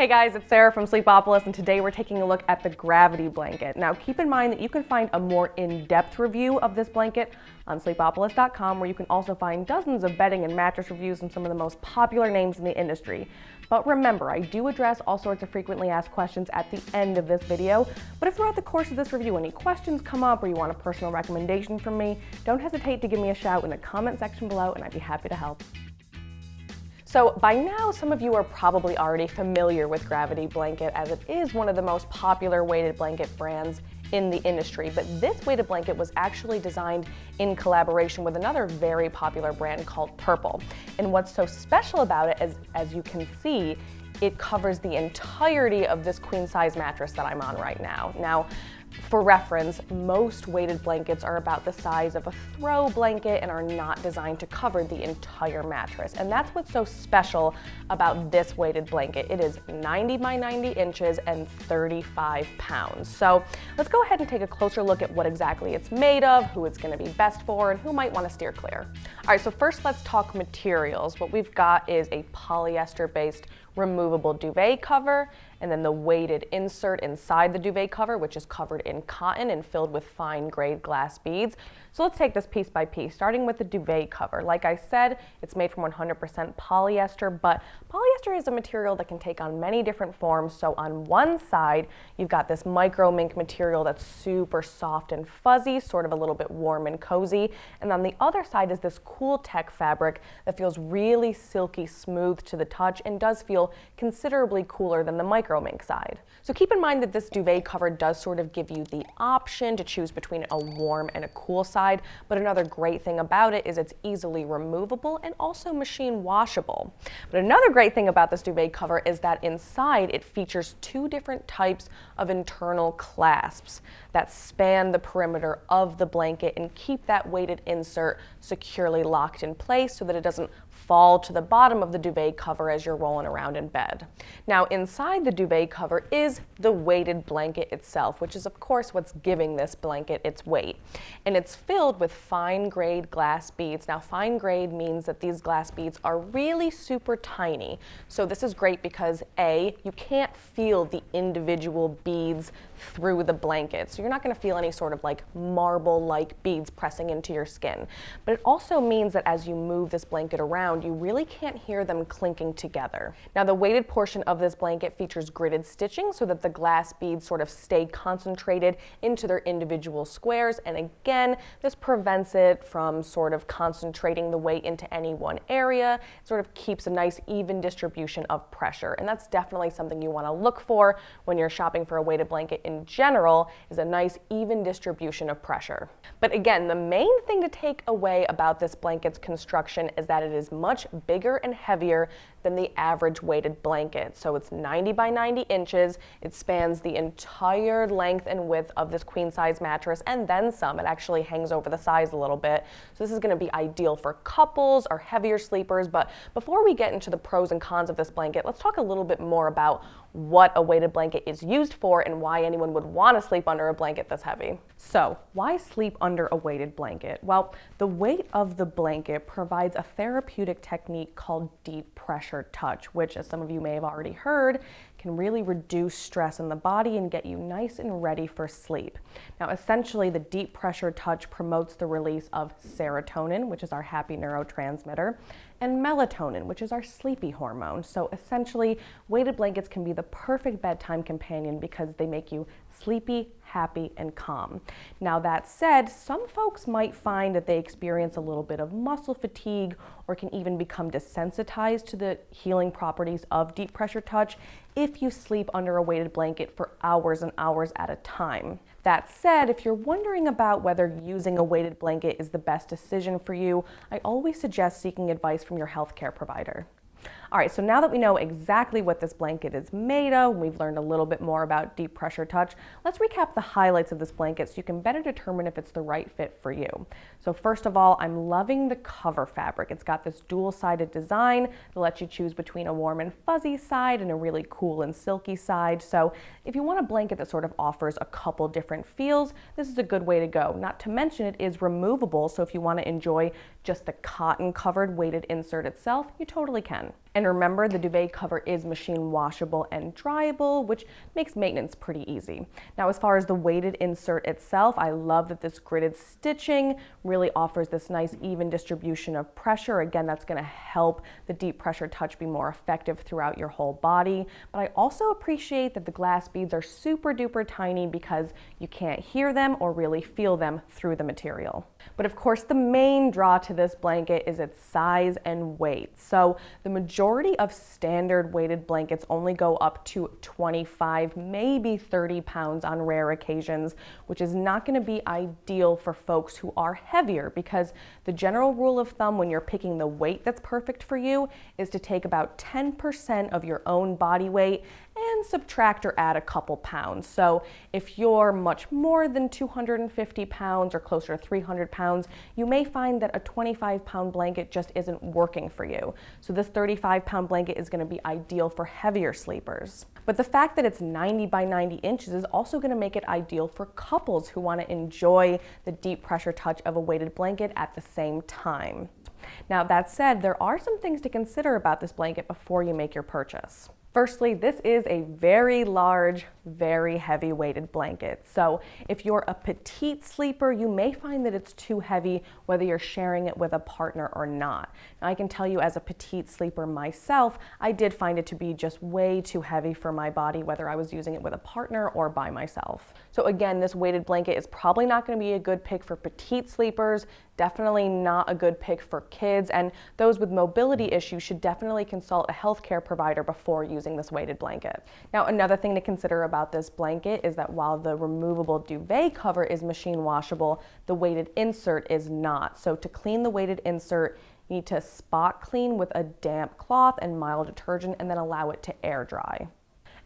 Hey guys, it's Sarah from Sleepopolis, and today we're taking a look at the Gravity blanket. Now keep in mind that you can find a more in-depth review of this blanket on sleepopolis.com, where you can also find dozens of bedding and mattress reviews from some of the most popular names in the industry. But remember, I do address all sorts of frequently asked questions at the end of this video. But if throughout the course of this review any questions come up or you want a personal recommendation from me, don't hesitate to give me a shout in the comment section below and I'd be happy to help. So by now, some of you are probably already familiar with Gravity Blanket, as it is one of the most popular weighted blanket brands in the industry. But this weighted blanket was actually designed in collaboration with another very popular brand called Purple. And what's so special about it is, as you can see, it covers the entirety of this queen size mattress that I'm on right now. Now, for reference, most weighted blankets are about the size of a throw blanket and are not designed to cover the entire mattress. And that's what's so special about this weighted blanket. It is 90 by 90 inches and 35 pounds. So let's go ahead and take a closer look at what exactly it's made of, who it's going to be best for, and who might want to steer clear. All right, so first let's talk materials. What we've got is a polyester-based removable duvet cover, and then the weighted insert inside the duvet cover, which is covered in cotton and filled with fine grade glass beads. So let's take this piece by piece, starting with the duvet cover. Like I said, it's made from 100% polyester, but polyester is a material that can take on many different forms. So on one side, you've got this micro mink material that's super soft and fuzzy, sort of a little bit warm and cozy. And on the other side is this cool tech fabric that feels really silky smooth to the touch and does feel considerably cooler than the micro mink side. So keep in mind that this duvet cover does sort of give you the option to choose between a warm and a cool side, but another great thing about it is it's easily removable and also machine washable. But another great thing about this duvet cover is that inside it features two different types of internal clasps that span the perimeter of the blanket and keep that weighted insert securely locked in place so that it doesn't fall to the bottom of the duvet cover as you're rolling around in bed. Now inside the duvet cover is the weighted blanket itself, which is of course what's giving this blanket its weight. And it's filled with fine grade glass beads. Now fine grade means that these glass beads are really super tiny. So this is great because A, you can't feel the individual beads through the blanket. So you're not going to feel any sort of like marble-like beads pressing into your skin. But it also means that as you move this blanket around, you really can't hear them clinking together. Now the weighted portion of this blanket features gridded stitching so that the glass beads sort of stay concentrated into their individual squares, and again, this prevents it from sort of concentrating the weight into any one area. It sort of keeps a nice even distribution of pressure, and that's definitely something you want to look for when you're shopping for a weighted blanket in general, is a nice even distribution of pressure. But again, the main thing to take away about this blanket's construction is that it is much bigger and heavier than the average weighted blanket. So it's 90 by 90 inches. It spans the entire length and width of this queen size mattress and then some. It actually hangs over the sides a little bit. So this is going to be ideal for couples or heavier sleepers. But before we get into the pros and cons of this blanket, let's talk a little bit more about what a weighted blanket is used for and why anyone would want to sleep under a blanket this heavy. So why sleep under a weighted blanket? Well, the weight of the blanket provides a therapeutic technique called deep pressure touch, which, as some of you may have already heard, can really reduce stress in the body and get you nice and ready for sleep. Now, essentially, the deep pressure touch promotes the release of serotonin, which is our happy neurotransmitter, and melatonin, which is our sleepy hormone. So essentially, weighted blankets can be the perfect bedtime companion because they make you sleepy, happy, and calm. Now that said, some folks might find that they experience a little bit of muscle fatigue or can even become desensitized to the healing properties of deep pressure touch if you sleep under a weighted blanket for hours and hours at a time. That said, if you're wondering about whether using a weighted blanket is the best decision for you, I always suggest seeking advice from your healthcare provider. All right, so now that we know exactly what this blanket is made of, we've learned a little bit more about deep pressure touch, let's recap the highlights of this blanket so you can better determine if it's the right fit for you. So first of all, I'm loving the cover fabric. It's got this dual-sided design that lets you choose between a warm and fuzzy side and a really cool and silky side. So if you want a blanket that sort of offers a couple different feels, this is a good way to go. Not to mention it is removable, so if you want to enjoy just the cotton-covered weighted insert itself, you totally can. And remember, the duvet cover is machine washable and dryable, which makes maintenance pretty easy. Now, as far as the weighted insert itself, I love that this gridded stitching really offers this nice even distribution of pressure. Again, that's going to help the deep pressure touch be more effective throughout your whole body. But I also appreciate that the glass beads are super duper tiny because you can't hear them or really feel them through the material. But of course, the main draw to this blanket is its size and weight. So the majority of standard weighted blankets only go up to 25, maybe 30 pounds on rare occasions, which is not going to be ideal for folks who are heavier, because the general rule of thumb when you're picking the weight that's perfect for you is to take about 10% of your own body weight and subtract or add a couple pounds. So if you're much more than 250 pounds or closer to 300 pounds, you may find that a 25-pound blanket just isn't working for you. So this 35-pound blanket is going to be ideal for heavier sleepers. But the fact that it's 90 by 90 inches is also going to make it ideal for couples who want to enjoy the deep pressure touch of a weighted blanket at the same time. Now, that said, there are some things to consider about this blanket before you make your purchase. Firstly, this is a very large, very heavy weighted blanket. So if you're a petite sleeper, you may find that it's too heavy whether you're sharing it with a partner or not. Now, I can tell you, as a petite sleeper myself, I did find it to be just way too heavy for my body, whether I was using it with a partner or by myself. So again, this weighted blanket is probably not going to be a good pick for petite sleepers, definitely not a good pick for kids, and those with mobility issues should definitely consult a healthcare provider before using this weighted blanket. Now, another thing to consider about this blanket is that while the removable duvet cover is machine washable, the weighted insert is not. So to clean the weighted insert, you need to spot clean with a damp cloth and mild detergent and then allow it to air dry.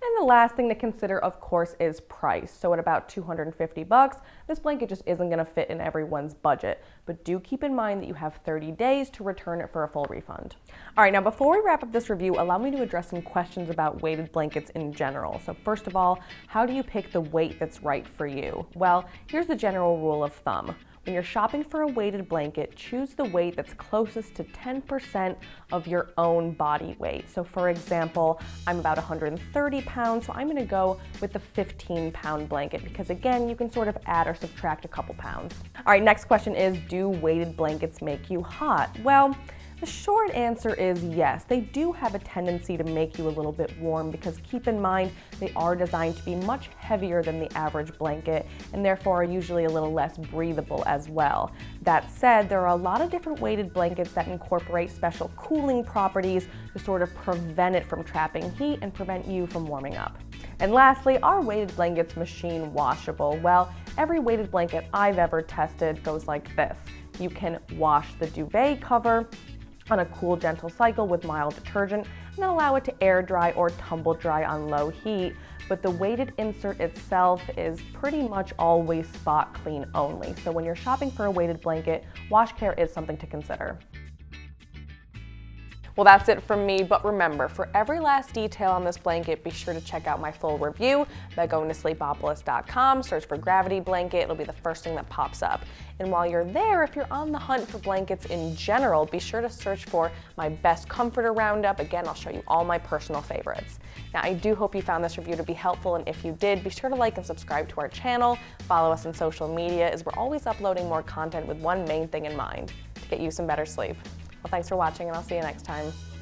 And the last thing to consider, of course, is price. So at about 250 bucks, this blanket just isn't going to fit in everyone's budget. But do keep in mind that you have 30 days to return it for a full refund. All right, now before we wrap up this review, allow me to address some questions about weighted blankets in general. So first of all, how do you pick the weight that's right for you? Well, here's the general rule of thumb. When you're shopping for a weighted blanket, choose the weight that's closest to 10% of your own body weight. So for example, I'm about 130 pounds, so I'm going to go with the 15-pound blanket because, again, you can sort of add or subtract a couple pounds. All right, next question is, do weighted blankets make you hot? Well, the short answer is yes. They do have a tendency to make you a little bit warm because, keep in mind, they are designed to be much heavier than the average blanket and therefore are usually a little less breathable as well. That said, there are a lot of different weighted blankets that incorporate special cooling properties to sort of prevent it from trapping heat and prevent you from warming up. And lastly, are weighted blankets machine washable? Well, every weighted blanket I've ever tested goes like this. You can wash the duvet cover on a cool, gentle cycle with mild detergent and then allow it to air dry or tumble dry on low heat. But the weighted insert itself is pretty much always spot clean only. So when you're shopping for a weighted blanket, wash care is something to consider. Well, that's it from me, but remember, for every last detail on this blanket, be sure to check out my full review by going to sleepopolis.com, search for Gravity Blanket, it'll be the first thing that pops up. And while you're there, if you're on the hunt for blankets in general, be sure to search for my best comforter roundup. Again, I'll show you all my personal favorites. Now, I do hope you found this review to be helpful, and if you did, be sure to like and subscribe to our channel, follow us on social media, as we're always uploading more content with one main thing in mind, to get you some better sleep. Well, thanks for watching, and I'll see you next time.